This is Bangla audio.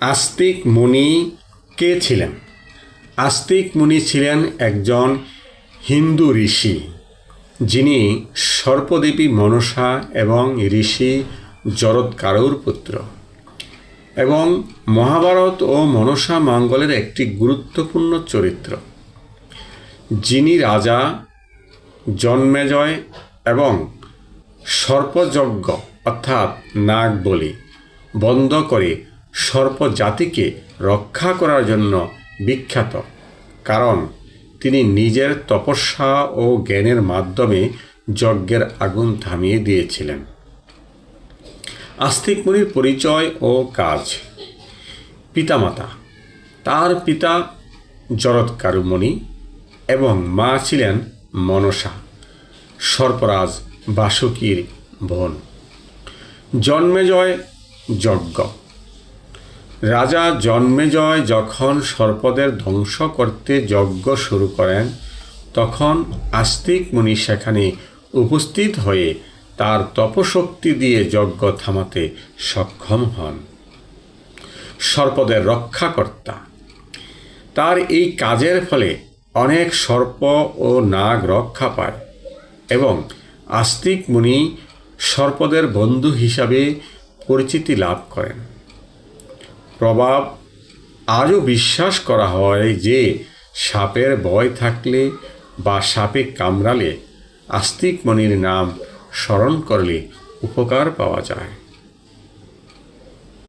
আস্তিক মুনি কে ছিলেন? আস্তিক মুনি ছিলেন একজন হিন্দু ঋষি, যিনি সর্পদেবী মনসা এবং ঋষি জরৎকারুর পুত্র এবং মহাভারত ও মনসা মঙ্গলের একটি গুরুত্বপূর্ণ চরিত্র, যিনি রাজা জন্মেজয় এবং সর্পযজ্ঞ অর্থাৎ নাগ বলি বন্ধ করে সর্প জাতিকে রক্ষা করার জন্য বিখ্যাত, কারণ তিনি নিজের তপস্যা ও জ্ঞানের মাধ্যমে যজ্ঞের আগুন থামিয়ে দিয়েছিলেন। আস্তিক মুনির পরিচয় ও কাজ। পিতামাতা: তার পিতা জরৎকারু মুনি এবং মা ছিলেন মনসা, সর্পরাজ বাসুকীর বোন। জন্মেজয় যজ্ঞ। রাজা জন্মেজয় যখন সর্পদের ধ্বংস করতে যজ্ঞ শুরু করেন, তখন আস্তিক মুনি সেখানে উপস্থিত হয়ে তার তপশক্তি দিয়ে যজ্ঞ থামাতে সক্ষম হন। সর্পদের রক্ষাকর্তা। তার এই কাজের ফলে অনেক সর্প ও নাগ রক্ষা পায় এবং আস্তিক মুনি সর্পদের বন্ধু হিসাবে পরিচিতি লাভ করেন। প্রভাব। আজও বিশ্বাস করা হয় যে সাপের ভয় থাকলে বা সাপে কামড়ালে আস্তিক মুনির নাম স্মরণ করলে উপকার পাওয়া যায়।